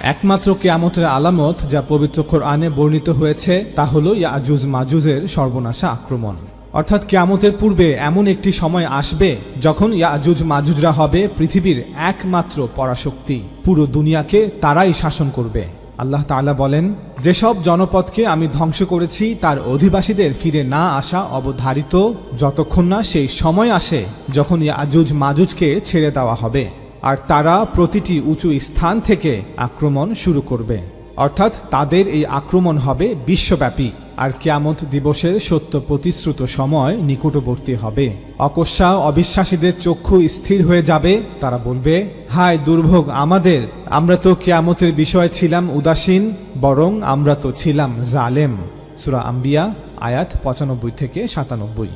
একমাত্র কিয়ামতের আলামত যা পবিত্র কোরআনে বর্ণিত হয়েছে তা হলো ইয়াজুজ মাজুজের সর্বনাশা আক্রমণ। অর্থাৎ কিয়ামতের পূর্বে এমন একটি সময় আসবে যখন ইয়াজুজ মাজুজরা হবে পৃথিবীর একমাত্র পরাশক্তি। পুরো দুনিয়াকে তারাই শাসন করবে। আল্লাহ তাআলা বলেন, যেসব জনপদকে আমি ধ্বংস করেছি তার অধিবাসীদের ফিরে না আসা অবধারিত, যতক্ষণ না সেই সময় আসে যখন ইয়াজুজ মাজুজকে ছেড়ে দেওয়া হবে আর তারা প্রতিটি উঁচু স্থান থেকে আক্রমণ শুরু করবে। অর্থাৎ তাদের এই আক্রমণ হবে বিশ্বব্যাপী আর কিয়ামত দিবসের সত্য প্রতিশ্রুত সময় নিকটবর্তী হবে। অকস্মাৎ অবিশ্বাসীদের চক্ষু স্থির হয়ে যাবে। তারা বলবে, হায় দুর্ভোগ আমাদের, আমরা তো কিয়ামতের বিষয়ে ছিলাম উদাসীন, বরং আমরা তো ছিলাম জালেম। সূরা আম্বিয়া আয়াত 95 থেকে 97।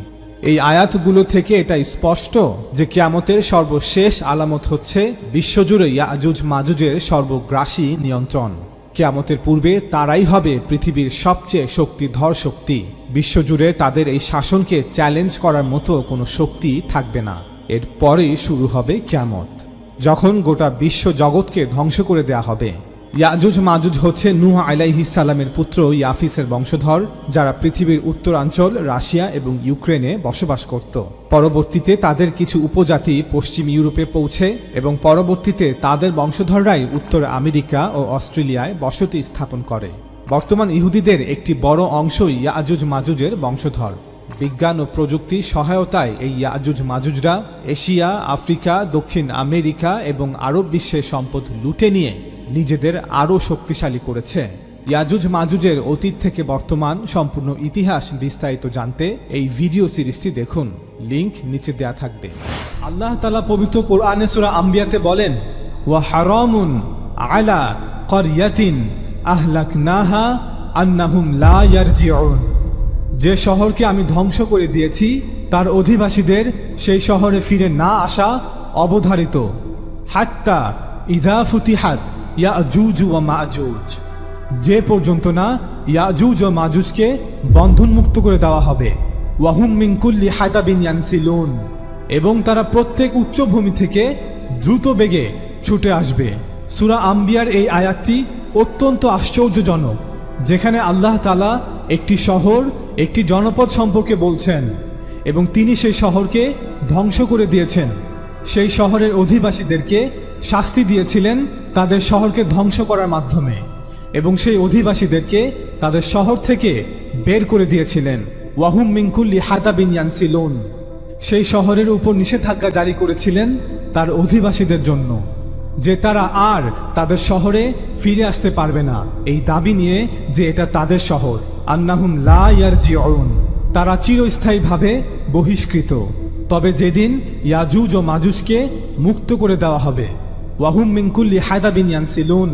এই আয়াতগুলো থেকে এটা স্পষ্ট যে কিয়ামতের সর্বশেষ আলামত হচ্ছে বিশ্বজুড়ে ইয়াজুজ মাজুজের সর্বগ্রাসী নিয়ন্ত্রণ। কিয়ামতের পূর্বে তারাই হবে পৃথিবীর সবচেয়ে শক্তিধর শক্তি। বিশ্বজুড়ে তাদের এই শাসনকে চ্যালেঞ্জ করার মতো কোনো শক্তি থাকবে না। এরপরেই শুরু হবে কিয়ামত, যখন গোটা বিশ্ব জগৎকে ধ্বংস করে দেয়া হবে। ইয়াজুজ মাজুজ হচ্ছে নূহ আলাইহিস সালামের পুত্র ইয়াফিসের বংশধর, যারা পৃথিবীর উত্তরাঞ্চল রাশিয়া এবং ইউক্রেনে বসবাস করত। পরবর্তীতে তাদের কিছু উপজাতি পশ্চিম ইউরোপে পৌঁছে এবং পরবর্তীতে তাদের বংশধররাই উত্তর আমেরিকা ও অস্ট্রেলিয়ায় বসতি স্থাপন করে। বর্তমান ইহুদিদের একটি বড় অংশই ইয়াজুজ মাজুজের বংশধর। বিজ্ঞান ও প্রযুক্তির সহায়তায় এই ইয়াজুজ মাজুজরা এশিয়া, আফ্রিকা, দক্ষিণ আমেরিকা এবং আরব বিশ্বের সম্পদ লুটে নিয়ে নিজেদের আরও শক্তিশালী করেছে। ইয়াজুজ মাজুজের অতীত থেকে বর্তমান সম্পূর্ণ ইতিহাস বিস্তারিত জানতে এই ভিডিও সিরিজটি দেখুন, লিংক নিচে দেয়া থাকবে। আল্লাহ তাআলা পবিত্র কোরআনে সূরা আম্বিয়াতে বলেন, ওয়া হারামুন আলা ক্বরিয়াতিন আহলাকনাহা আন্নাহুম লা ইয়ারজিউন। যে শহরকে আমি ধ্বংস করে দিয়েছি তার অধিবাসীদের সেই শহরে ফিরে না আসা অবধারিত। হাত্তা ইযা ফুতিহাত ইয়াজুজ ওয়া মাজুজ, যে পর্যন্ত না ইয়াজুজ ও মাজুজকে বন্ধনমুক্ত করে দেওয়া হবে। ওয়াহুম মিন কুল্লি হাদাবিন ইয়ানসিলুন, এবং তারা প্রত্যেক উচ্চভূমি থেকে দ্রুত বেগে ছুটে আসবে। সূরা আম্বিয়ার এই আয়াতটি অত্যন্ত আশ্চর্যজনক, যেখানে আল্লাহ তাআলা একটি শহর, একটি জনপদ সম্পর্কে বলছেন এবং তিনি সেই শহরকে ধ্বংস করে দিয়েছেন। সেই শহরের অধিবাসীদেরকে শাস্তি দিয়েছিলেন তাদের শহরকে ধ্বংস করার মাধ্যমে, এবং সেই অধিবাসীদেরকে তাদের শহর থেকে বের করে দিয়েছিলেন। ওয়াহুম মিন কুল্লি হাদাবিন ইয়ানসিলুন, সেই শহরের উপর নিষেধাজ্ঞা জারি করেছিলেন তার অধিবাসীদের জন্য যে তারা আর তাদের শহরে ফিরে আসতে পারবে না, এই দাবি নিয়ে যে এটা তাদের শহর। আন্নাহুম লা ইয়ারজিউন, তারা চিরস্থায়ীভাবে বহিষ্কৃত। তবে যেদিন ইয়াজুজ ও মাজুজকে মুক্ত করে দেওয়া হবে, ওয়াহুম মিন কুল্লি হাদাবিন ইয়ানসিলুন,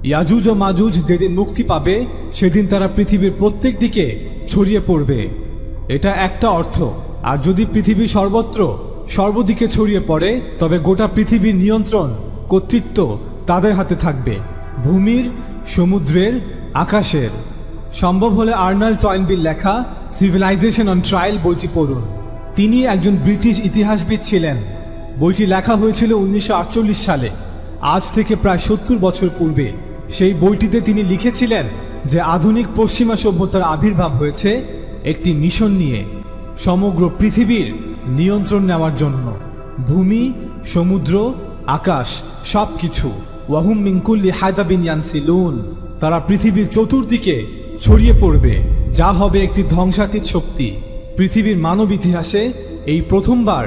ইয়াজুজ ও মাজুজ যেদিন মুক্তি পাবে সেদিন তারা পৃথিবীর প্রত্যেক দিকে ছড়িয়ে পড়বে। এটা একটা অর্থ। আর যদি পৃথিবী সর্বত্র সর্বদিকে ছড়িয়ে পড়ে তবে গোটা পৃথিবীর নিয়ন্ত্রণ, কর্তৃত্ব তাদের হাতে থাকবে, ভূমির, সমুদ্রের, আকাশের। সম্ভব হলে আর্নল্ড টয়েনবির লেখা সিভিলাইজেশন অন ট্রায়াল বইটি পড়ুন। তিনি একজন ব্রিটিশ ইতিহাসবিদ ছিলেন। বইটি লেখা হয়েছিল 1948 সালে, আজ থেকে প্রায় 70 বছর পূর্বে। সেই বইটিতে তিনি লিখেছিলেন যে আধুনিক পশ্চিমা সভ্যতার আবির্ভাব হয়েছে একটি মিশন নিয়ে, সমগ্র পৃথিবীর নিয়ন্ত্রণ নেওয়ার জন্য। ভূমি, সমুদ্র, আকাশ সবকিছু। ওয়াহুম মিন কুল্লি হাদাবিন ইয়ানসিলুন, তারা পৃথিবীর চতুর্দিকে ছড়িয়ে পড়বে, যা হবে একটি ধ্বংসাতীত শক্তি। পৃথিবীর মানব ইতিহাসে এই প্রথমবার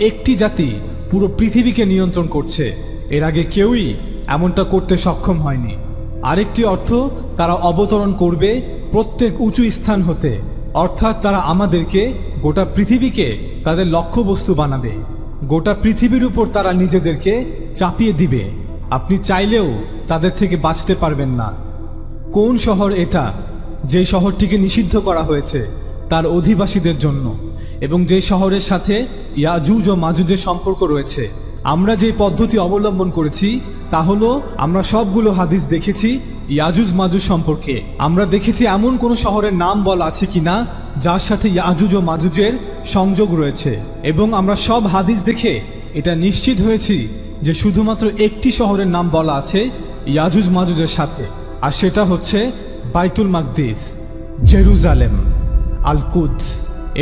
একটি জাতি পুরো পৃথিবীকে নিয়ন্ত্রণ করছে। এর আগে কেউই এমনটা করতে সক্ষম হয়নি। আরেকটি অর্থ, তারা অবতরণ করবে প্রত্যেক উঁচু স্থান হতে, অর্থাৎ তারা আমাদেরকে, গোটা পৃথিবীকে তাদের লক্ষ্যবস্তু বানাবে। গোটা পৃথিবীর উপর তারা নিজেদেরকে চাপিয়ে দিবে। আপনি চাইলেও তাদের থেকে বাঁচতে পারবেন না। কোন শহর এটা? যে শহরটিকে নিষিদ্ধ করা হয়েছে তার অধিবাসীদের জন্য, এবং যে শহরের সাথে ইয়াজুজ ও মাজুজের সম্পর্ক রয়েছে। আমরা যে পদ্ধতি অবলম্বন করেছি তা হলো, আমরা সবগুলো হাদিস দেখেছি ইয়াজুজ মাজুজ সম্পর্কে। আমরা দেখেছি এমন কোন শহরের নাম বলা আছে কিনা যার সাথে ইয়াজুজ ও মাজুজের সংযোগ রয়েছে, এবং আমরা সব হাদিস দেখে এটা নিশ্চিত হয়েছি যে শুধুমাত্র একটি শহরের নাম বলা আছে ইয়াজুজ মাজুজের সাথে, আর সেটা হচ্ছে বাইতুল মাকদিস, জেরুজালেম, আল কুদস।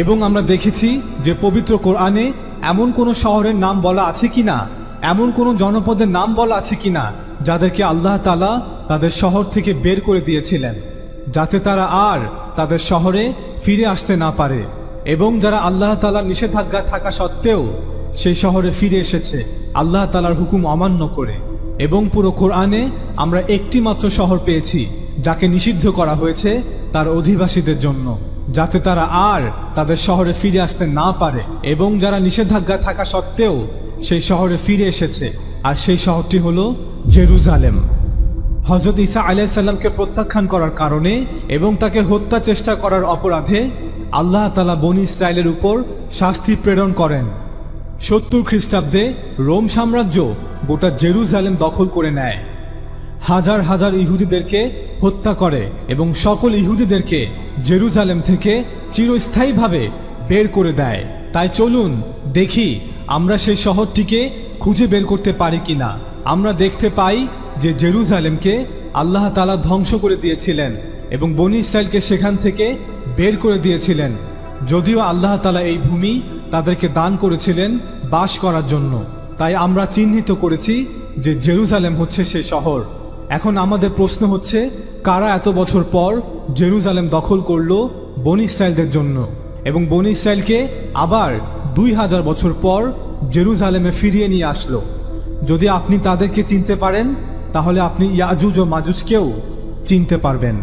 এবং আমরা দেখেছি যে পবিত্র কোরআনে এমন কোনো শহরের নাম বলা আছে কিনা, এমন কোনো জনপদের নাম বলা আছে কিনা যাদেরকে আল্লাহ তাআলা তাদের শহর থেকে বের করে দিয়েছিলেন, যাতে তারা আর তাদের শহরে ফিরে আসতে না পারে। এবং যারা আল্লাহ তাআলার নিষেধাজ্ঞা থাকা সত্ত্বেও সেই শহরে ফিরে এসেছে আল্লাহ তাআলার হুকুম অমান্য করে। এবং পুরো কোরআনে আমরা একটি মাত্র শহর পেয়েছি যাকে নিষিদ্ধ করা হয়েছে তার অধিবাসীদের জন্য, যাতে তারা আর তাদের শহরে ফিরে আসতে না পারে। এবং যারা নিষেধাজ্ঞা থাকা সত্ত্বেও সেই শহরে ফিরে এসেছে, আর সেই শহরটি হলো জেরুজালেম। হযরত ঈসা আলাইহিস সালামকে প্রত্যাখ্যান করার কারণে এবং তাকে হত্যা চেষ্টা করার অপরাধে আল্লাহ তাআলা বনী ইসরায়েলের উপর শাস্তি প্রেরণ করেন। 70 খ্রিস্টাব্দে রোম সাম্রাজ্য গোটা জেরুজালেম দখল করে নেয়, হাজার হাজার ইহুদিদেরকে হত্যা করে এবং সকল ইহুদিদেরকে জেরুজালেম থেকে চিরস্থায়ীভাবে বের করে দেয়। তাই চলুন দেখি আমরা সেই শহরটিকে খুঁজে বের করতে পারি কিনা। আমরা দেখতে পাই যে জেরুজালেমকে আল্লাহ তাআলা ধ্বংস করে দিয়েছিলেন এবং বনী ইসরায়েলকে সেখান থেকে বের করে দিয়েছিলেন, যদিও আল্লাহ তাআলা এই ভূমি তাদেরকে দান করেছিলেন বাস করার জন্য। তাই আমরা চিহ্নিত করেছি যে জেরুজালেম হচ্ছে সেই শহর। এখন আমাদের প্রশ্ন হচ্ছে, কারা এত বছর পর জেরুজালেম দখল করলো বনী ইসরায়েলদের জন্য এবং বনী ইসরায়েলকে আবার 2000 বছর পর জেরুজালেমে ফিরিয়ে নিয়ে আসলো? যদি আপনি তাদেরকে চিনতে পারেন তাহলে আপনি ইয়াজুজ ও মাজুজকেও চিনতে পারবেন।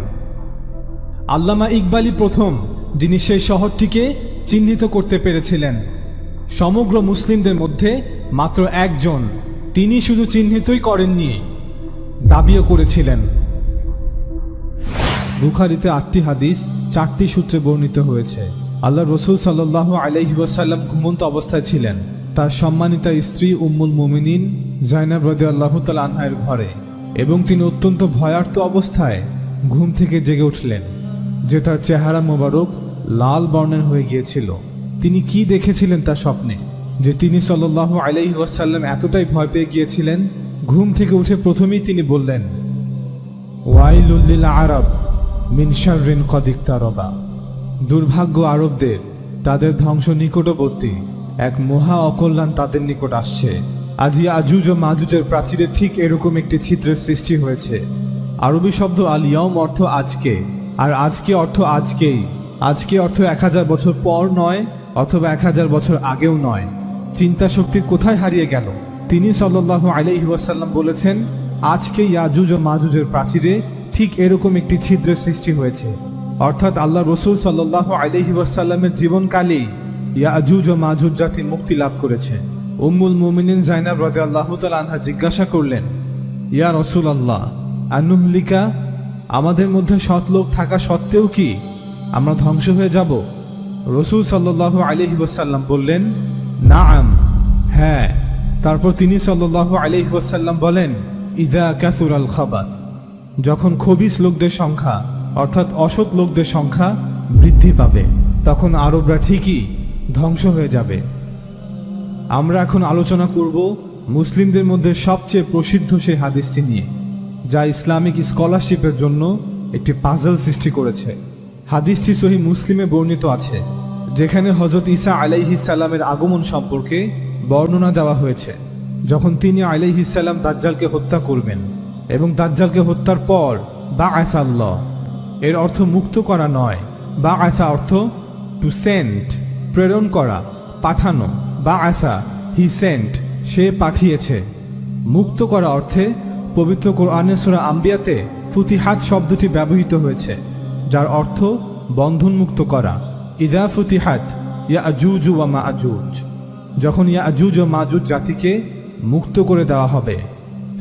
আল্লামা ইকবালই প্রথম যিনি সেই শহরটিকে চিহ্নিত করতে পেরেছিলেন। সমগ্র মুসলিমদের মধ্যে মাত্র একজন, তিনি শুধু চিহ্নিতই করেননি, দাবিও করেছিলেন। বুখারীতে 8টি হাদিস 4টি সূত্রে বর্ণিত হয়েছে। আল্লাহ রাসূল সাল্লাল্লাহু আলাইহি ওয়াসাল্লাম ঘুমন্ত অবস্থায় ছিলেন তার সম্মানিতা স্ত্রী উম্মুল মুমিনিন যায়েনব রাদিয়াল্লাহু তাআলা আনহার ঘরে, এবং তিনি অত্যন্ত ভয়ার্ত অবস্থায় ঘুম থেকে জেগে উঠলেন যে তার চেহারা মোবারক লাল বর্ণের হয়ে গিয়েছিল। তিনি কি দেখেছিলেন তার স্বপ্নে যে তিনি সাল্লাল্লাহু আলাইহি ওয়াসাল্লাম এতটাই ভয় পেয়ে গিয়েছিলেন? ঘুম থেকে উঠে প্রথমেই তিনি বললেন, ওয়াইলুল লিল আরব মিন শাররিন কদ ইকতারাবা। দুর্ভাগ্য আরবদের, তাদের ধ্বংস নিকটবর্তী, এক মহা অকল্যাণ তাদের নিকট আসছে। আজ ইয়াজুজ ও মাজুজের প্রাচীরে ঠিক এরকম একটি ছিদ্রের সৃষ্টি হয়েছে। আরবি শব্দ আল ইয়াউম অর্থ আজকে, আর আজকে অর্থ আজকেই। আজকে অর্থ 1000 বছর পর নয়, অথবা 1000 বছর আগেও নয়। চিন্তা শক্তি কোথায় হারিয়ে গেল? তিনি সাল্লাল্লাহু আলাইহি ওয়াসাল্লাম বলেছেন, আজকে ইয়াজুজ ও মাজুজের প্রাচীরে ঠিক এরকম একটি ছিদ্রের সৃষ্টি হয়েছে। অর্থাৎ আল্লাহ রাসূল সাল্লাল্লাহু আলাইহি ওয়াসাল্লামের জীবনকালেই ইয়াজুজ ও মাজুজ জাতি মুক্তি লাভ করেছে। উম্মুল মুমিনিন যায়েনব রাদিয়াল্লাহু তাআলা আনহা জিজ্ঞাসা করলেন, ইয়া রাসূলুল্লাহ, আনুহলিকা, আমাদের মধ্যে সৎ লোক থাকা সত্ত্বেও কি আমরা ধ্বংস হয়ে যাব? রাসূল সাল্লাল্লাহু আলাইহি ওয়াসাল্লাম বললেন, নাআম, হ্যাঁ। তারপর তিনি সাল্লাল্লাহু আলাইহি ওয়াসাল্লাম বলেন, ইযা কাসুরাল খাবাস, যখন খবিস লোকদের সংখ্যা অর্থাৎ অসৎ লোকদের সংখ্যা বৃদ্ধি পাবে, তখন আরবরা ঠিকই ধ্বংস হয়ে যাবে। আমরা এখন আলোচনা করব মুসলিমদের মধ্যে সবচেয়ে প্রসিদ্ধ সেই হাদিসটি নিয়ে, যা ইসলামিক স্কলারশিপের জন্য একটি পাজল সৃষ্টি করেছে। হাদিসটি সহিহ মুসলিমে বর্ণিত আছে, যেখানে হযরত ঈসা আলাইহিস সালামের আগমন সম্পর্কে বর্ণনা দেওয়া হয়েছে। যখন তিনি আলাইহিস সালাম দাজ্জালকে হত্যা করবেন এবং দাজ্জালকে হত্যার পর বাআসা আল্লাহ, এর অর্থ মুক্ত করা নয়। বাআসা অর্থ টু সেন্ড, প্রেরণ করা, পাঠানো। বাআসা, হি সেন্ট, সে পাঠিয়েছে। মুক্ত করা অর্থে পবিত্র কোরআনের সূরা আম্বিয়াতে ফুতিহাত শব্দটি ব্যবহৃত হয়েছে, যার অর্থ বন্ধনমুক্ত করা। ইযা ফুতিহাত ইয়াজুজ ওয়া মাজুজ, যখন ইয়াজুজ ও মাজুজ জাতিকে মুক্ত করে দেওয়া হবে।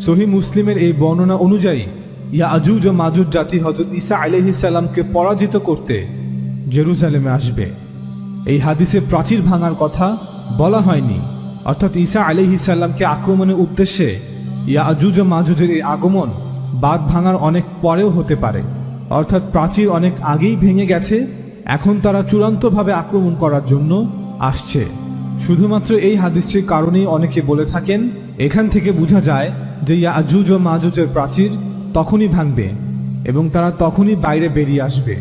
সহিহ মুসলিমের এই বর্ণনা অনুযায়ী ইয়াজুজ ও মাজুজ জাতি হযরত ঈসা আলাইহিস সালামকে পরাজিত করতে জেরুজালেমে আসবে। এই হাদিসে প্রাচীর ভাঙার কথা বলা হয়নি, অর্থাৎ ঈসা আলাইহিস সালামকে আক্রমণের উদ্দেশ্যে ইয়াজুজ ও মাজুজের এই আগমন বাঁধ ভাঙার অনেক পরেও হতে পারে। অর্থাৎ প্রাচীর অনেক আগেই ভেঙে গেছে, এখন তারা চূড়ান্তভাবে আক্রমণ করার জন্য আসছে। শুধুমাত্র এই হাদিসটির কারণেই অনেকে বলে থাকেন, এখান থেকে বোঝা যায় যে ইয়াজুজ ও মাজুজের প্রাচীর তখনই ভাঙবে এবং তারা তখনই বাইরে বেরিয়ে আসবে।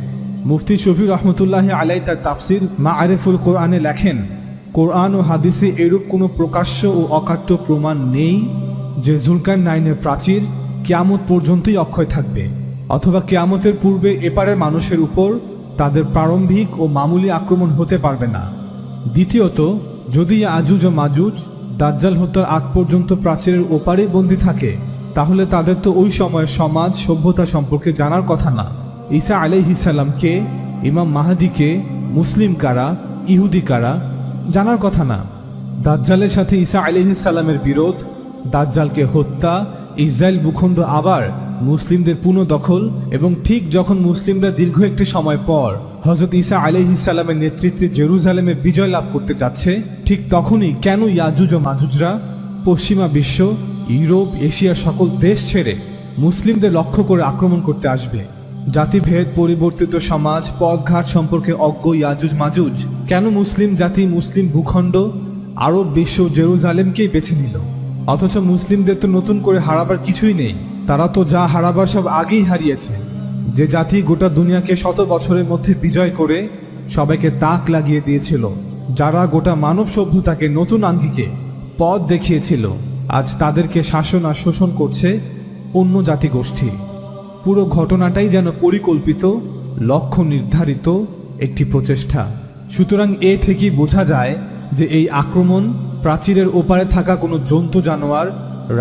মুফতি শফি রহমতুল্লাহ আলাই তার তাফসির মাআরিফুল কোরআনে লেখেন, কোরআন ও হাদিসে এরূপ কোনো প্রকাশ্য ও অকাট্য প্রমাণ নেই যে যুলকারনাইনের প্রাচীর কিয়ামত পর্যন্তই অক্ষয় থাকবে, অথবা কিয়ামতের পূর্বে এপারের মানুষের উপর তাদের প্রারম্ভিক ও মামুলি আক্রমণ হতে পারবে না। দ্বিতীয়ত, যদি ইয়াজুজ ও মাজুজ দাজ্জাল হত্যার আগ পর্যন্ত প্রাচীরের ওপারেই বন্দী থাকে, তাহলে তাদের তো ওই সময়ের সমাজ সভ্যতা সম্পর্কে জানার কথা না। ঈসা আলাইহিস সালামকে, ইমাম মাহদীকে, মুসলিম কারা, ইহুদি কারা, জানার কথা না। দাজ্জালের সাথে ঈসা আলাইহিস সালামের বিরোধ, দাজ্জালকে হত্যা, ইসরায়েল ভূখণ্ড আবার মুসলিমদের পুনঃদখল, এবং ঠিক যখন মুসলিমরা দীর্ঘ একটি সময় পর হযরত ঈসা আলাইহিস সালামের নেতৃত্বে জেরুজালেমে বিজয় লাভ করতে যাচ্ছে, ঠিক তখনই কেন ইয়াজুজ ও মাজুজরা পশ্চিমা বিশ্ব, ইউরোপ, এশিয়ার সকল দেশ ছেড়ে মুসলিমদের লক্ষ্য করে আক্রমণ করতে আসবে? জাতিভেদ, পরিবর্তিত সমাজ, পথঘাট সম্পর্কে অজ্ঞ ইয়াজুজ মাজুজ কেন মুসলিম জাতি, মুসলিম ভূখণ্ড, আরব বিশ্ব, জেরুজালেমকেই বেছে নিল? অথচ মুসলিমদের তো নতুন করে হারাবার কিছুই নেই, তারা তো যা হারাবার সব আগেই হারিয়েছে। যে জাতি গোটা দুনিয়াকে শত বছরের মধ্যে বিজয় করে সবাইকে তাক লাগিয়ে দিয়েছিল, যারা গোটা মানব সভ্যতাকে নতুন আঙ্গিকে পথ দেখিয়েছিল, আজ তাদেরকে শাসন আর শোষণ করছে অন্য জাতিগোষ্ঠী। পুরো ঘটনাটাই যেন পরিকল্পিত, লক্ষ্য নির্ধারিত একটি প্রচেষ্টা। সুতরাং এ থেকেই বোঝা যায় যে এই আক্রমণ প্রাচীরের ওপারে থাকা কোনো জন্তু জানোয়ার,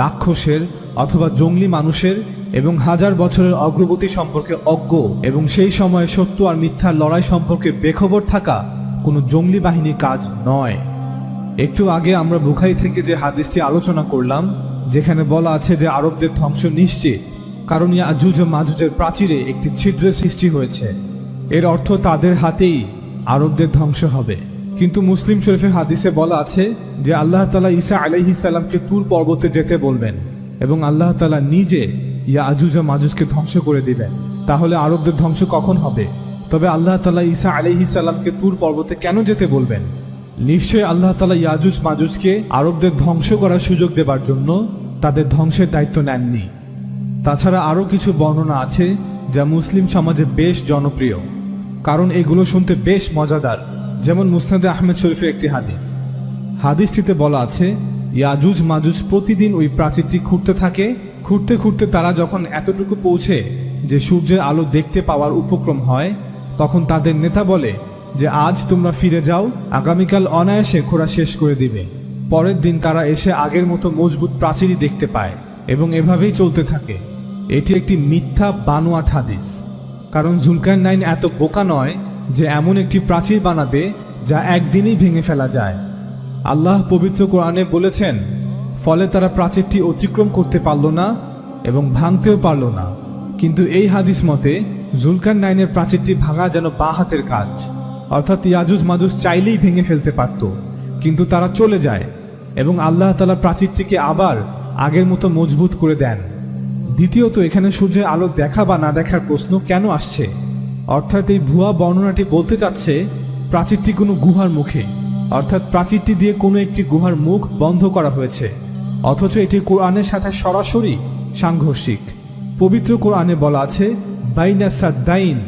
রাক্ষসের অথবা জঙ্গলি মানুষের এবং হাজার বছরের অগ্রগতি সম্পর্কে অজ্ঞ এবং সেই সময়ে সত্য আর মিথ্যার লড়াই সম্পর্কে বেখবর থাকা কোনো জঙ্গলি বাহিনীর কাজ নয়। একটু আগে আমরা বুখারী থেকে যে হাদিসটি আলোচনা করলাম, যেখানে বলা আছে যে আরবদের ধ্বংস নিশ্চিত, কারণ ইয়াজুজ ও মাজুজের প্রাচীরে একটি ছিদ্রের সৃষ্টি হয়েছে। এর অর্থ তাদের হাতেই আরবদের ধ্বংস হবে। কিন্তু মুসলিম শরীফের হাদিসে বলা আছে যে আল্লাহ তাআলা ঈসা আলাইহিস সালামকে তুর পর্বতে যেতে বলবেন এবং আল্লাহ তাআলা নিজে ইয়াজুজ ও মাজুজকে ধ্বংস করে দিবেন। তাহলে আরবদের ধ্বংস কখন হবে? তবে আল্লাহ তাআলা ঈসা আলাইহিস সালামকে তুর পর্বতে কেন যেতে বলবেন? নিশ্চয়ই আল্লাহ তাআলা ইয়াজুজ মাজুজকে আরবদের ধ্বংস করার সুযোগ দেবার জন্য তাদের ধ্বংসের দায়িত্ব নেননি। তাছাড়া আরও কিছু বর্ণনা আছে যা মুসলিম সমাজে বেশ জনপ্রিয়, কারণ এগুলো শুনতে বেশ মজাদার। যেমন মুসনাদে আহমেদ শরীফের একটি হাদিসটিতে বলা আছে, ইয়াজুজ মাজুজ প্রতিদিন ওই প্রাচীরটি খুঁড়তে থাকে। খুঁড়তে খুঁড়তে তারা যখন এতটুকু পৌঁছে যে সূর্যের আলো দেখতে পাওয়ার উপক্রম হয়, তখন তাদের নেতা বলে যে আজ তোমরা ফিরে যাও, আগামীকাল অনায়াসে খোঁড়া শেষ করে দিবে। পরের দিন তারা এসে আগের মতো মজবুত প্রাচীরই দেখতে পায় এবং এভাবেই চলতে থাকে। এটি একটি মিথ্যা বানোয়াট হাদিস, কারণ যুলকারনাইন এত বোকা নয় যে এমন একটি প্রাচীর বানাবে যা একদিনেই ভেঙে ফেলা যায়। আল্লাহ পবিত্র কোরআনে বলেছেন, ফলে তারা প্রাচীরটি অতিক্রম করতে পারল না এবং ভাঙতেও পারল না। কিন্তু এই হাদিস মতে যুলকারনাইনের প্রাচীরটি ভাঙা যেন বাঁ হাতের কাজ, অর্থাৎ ইয়াজুজ মাজুজ চাইলেই ভেঙে ফেলতে পারত, কিন্তু তারা চলে যায় এবং আল্লাহ তাআলা প্রাচীরটিকে আবার আগের মতো মজবুত করে দেন। দ্বিতীয়ত, এখানে সূর্যের আলো দেখা বা না দেখার প্রশ্ন কেন আসছে? অর্থাৎ এই ভুয়া বর্ণনাটি বলতে চাচ্ছে প্রাচীরটি কোনো গুহার মুখে, অর্থাৎ প্রাচীরটি দিয়ে কোনো একটি গুহার মুখ বন্ধ করা হয়েছে, অথচ এটি কোরআনের সাথে সরাসরি সাংঘর্ষিক। পবিত্র কোরআনে বলা আছে বাইনা সাদ্দাইন,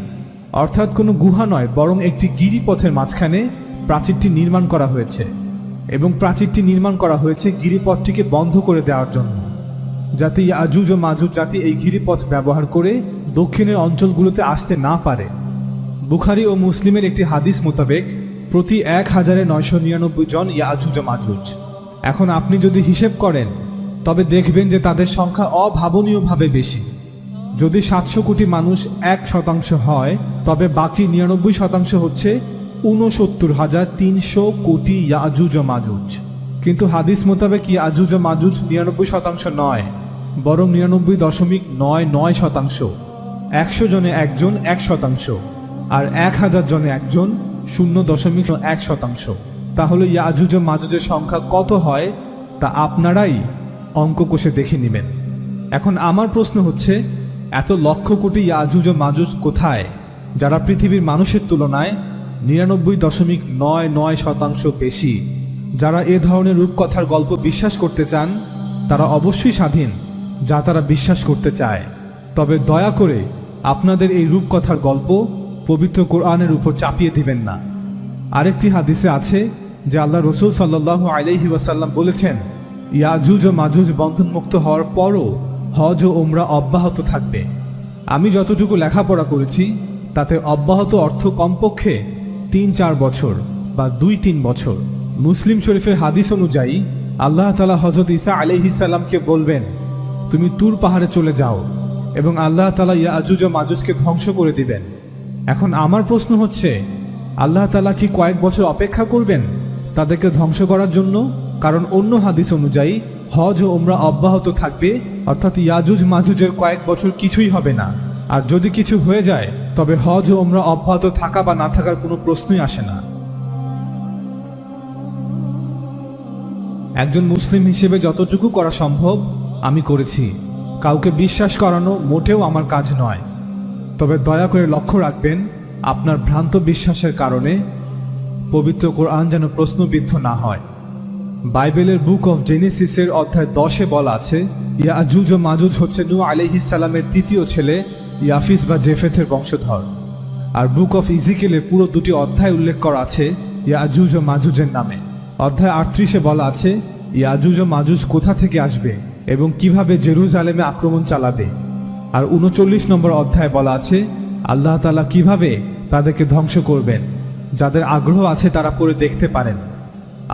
অর্থাৎ কোনো গুহা নয় বরং একটি গিরিপথের মাঝখানে প্রাচীরটি নির্মাণ করা হয়েছে, এবং প্রাচীরটি নির্মাণ করা হয়েছে গিরিপথটিকে বন্ধ করে দেওয়ার জন্য, যাতে ইয়াজুজ ও মাজুজ জাতি এই গিরিপথ ব্যবহার করে দক্ষিণের অঞ্চলগুলোতে আসতে না পারে। বুখারী ও মুসলিমের একটি হাদিস মোতাবেক প্রতি ১,৯৯৯ জন ইয়াজুজ ও মাজুজ। এখন আপনি যদি হিসেব করেন তবে দেখবেন যে তাদের সংখ্যা অভাবনীয়ভাবে বেশি। যদি ৭০০ কোটি মানুষ ১% হয়, তবে বাকি ৯৯% হচ্ছে ৬৯,৩০০ কোটি ইয়াজুজ ও মাজুজ। কিন্তু হাদিস মোতাবেক ইয়াজুজ ও মাজুজ ৯৯% নয়, বরং ৯৯.৯৯%। ১০০ জনে একজন ১%, আর ১,০০০ জনে একজন ০.১%। তাহলে ইয়াজুজ ও মাজুজের সংখ্যা কত হয় তা আপনারাই অঙ্ক কষে দেখে নেবেন। এখন আমার প্রশ্ন হচ্ছে, এত লক্ষ কোটি ইয়াজুজ ও মাজুজ কোথায়, যারা পৃথিবীর মানুষের তুলনায় ৯৯.৯৯% বেশি? যারা এ ধরনের রূপকথার গল্প বিশ্বাস করতে চান তারা অবশ্যই স্বাধীন, যা তারা বিশ্বাস করতে চায়। তবে দয়া করে আপনাদের এই রূপকথার গল্প পবিত্র কোরআনের উপর চাপিয়ে দিবেন না। আরেকটি হাদিসে আছে যে আল্লাহ রসুল সাল্লাল্লাহু আলাইহি ওয়াসাল্লাম বলেছেন, ইয়াজুজ ও মাজুজ বন্ধনমুক্ত হওয়ার পরও হজ ও উমরা অব্যাহত থাকবে। আমি যতটুকু লেখাপড়া করেছি তাতে অব্যাহত অর্থ কমপক্ষে ৩-৪ বছর বা ২-৩ বছর। মুসলিম শরীফের হাদিস অনুযায়ী আল্লাহ তাআলা হযরত ঈসা আলাইহিস সালামকে বলবেন, তুমি তুর পাহাড়ে চলে যাও এবং আল্লাহ তাআলা ইয়াজুজ ও মাজুজকে ধ্বংস করে দিবেন। এখন আমার প্রশ্ন হচ্ছে, আল্লাহ তাআলা কি কয়েক বছর অপেক্ষা করবেন তাদেরকে ধ্বংস করার জন্য? কারণ অন্য হাদিস অনুযায়ী হজ ও উমরা অব্যাহত থাকবে, অর্থাৎ ইয়াজুজ মাজুজের কয়েক বছর কিছুই হবে না। আর যদি কিছু হয়ে যায় তবে হজ ও উমরা অব্যাহত থাকা বা না থাকার কোনো প্রশ্নই আসে না। একজন মুসলিম হিসেবে যতটুকু করা সম্ভব আমি করেছি। কাউকে বিশ্বাস করানো মোটেও আমার কাজ নয়। তবে দয়া করে লক্ষ্য রাখবেন, আপনার ভ্রান্ত বিশ্বাসের কারণে পবিত্র কোরআন যেন প্রশ্নবিদ্ধ না হয়। বাইবেলের বুক অফ জেনেসিসের অধ্যায় 10-এ বলা আছে, ইয়াজুজ ও মাজুজ হচ্ছে নূহ আলাইহিস সালামের তৃতীয় ছেলে ইয়াফিস বা জেফেথের বংশধর। আর বুক অফ ইজিকেলে পুরো 2টি অধ্যায় উল্লেখ করা আছে ইয়াজুজ ও মাজুজের নামে। অধ্যায় 38-এ বলা আছে ইয়াজুজ ও মাজুজ কোথা থেকে আসবে এবং কিভাবে জেরুজালেমে আক্রমণ চালাবে। আর 39 নম্বর অধ্যায়ে বলা আছে আল্লাহ তাআলা কিভাবে তাদেরকে ধ্বংস করবেন। যাদের আগ্রহ আছে তারা পড়ে দেখতে পারেন।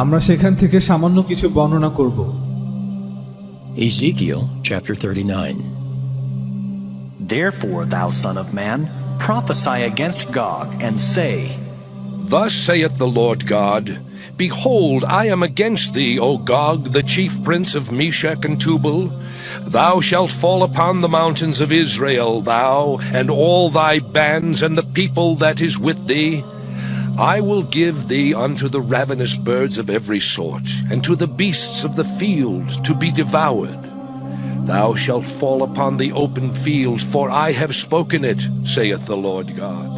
আমরা সেখান থেকে সামান্য কিছু বর্ণনা করব। Ezekiel chapter 39. Therefore, thou son of man, prophesy against Gog, and say, Thus saith the Lord God, Behold, I am against thee, O Gog, the chief prince of Meshech and Tubal. Thou shalt fall upon the mountains of Israel, thou and all thy bands, and the people that is with thee. I will give thee unto the ravenous birds of every sort, and to the beasts of the field to be devoured. Thou shalt fall upon the open field, for I have spoken it, saith the Lord God.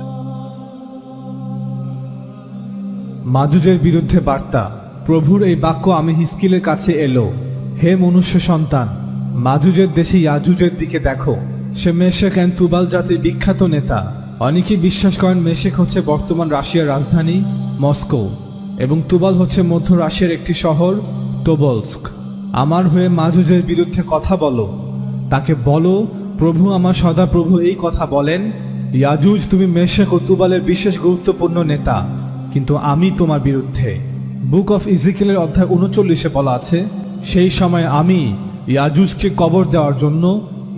মাজুজের বিরুদ্ধে বার্তা। প্রভুর এই বাক্য আমি হিজকিলের কাছে এলো, হে মনুষ্য সন্তান, মাজুজের দেশে ইয়াজুজের দিকে দেখো। সে মেশেক এন্ড তুবাল জাতির বিখ্যাত নেতা। অনেকেই বিশ্বাস করেন মেশেক হচ্ছে বর্তমান রাশিয়ার রাজধানী মস্কো এবং তুবাল হচ্ছে মধ্য রাশিয়ার একটি শহর টোবলস্ক। আমার হয়ে মাজুজের বিরুদ্ধে কথা বলো, তাকে বলো, প্রভু আমার সদাপ্রভু এই কথা বলেন, ইয়াজুজ তুমি মেশেক ও তুবালের বিশেষ গুরুত্বপূর্ণ নেতা, কিন্তু আমি তোমার বিরুদ্ধে। বুক অফ ইজিকেলের অধ্যায় 39-এ বলা আছে, সেই সময় আমি ইয়াজুজকে কবর দেওয়ার জন্য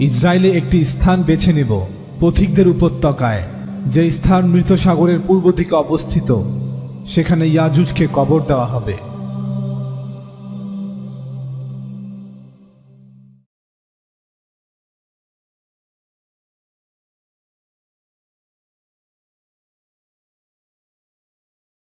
ইসরায়েলে একটি স্থান বেছে নেব, পথিকদের উপত্যকায়, যে স্থান মৃত সাগরের পূর্ব দিকে অবস্থিত। সেখানে ইয়াজুজকে কবর দেওয়া হবে।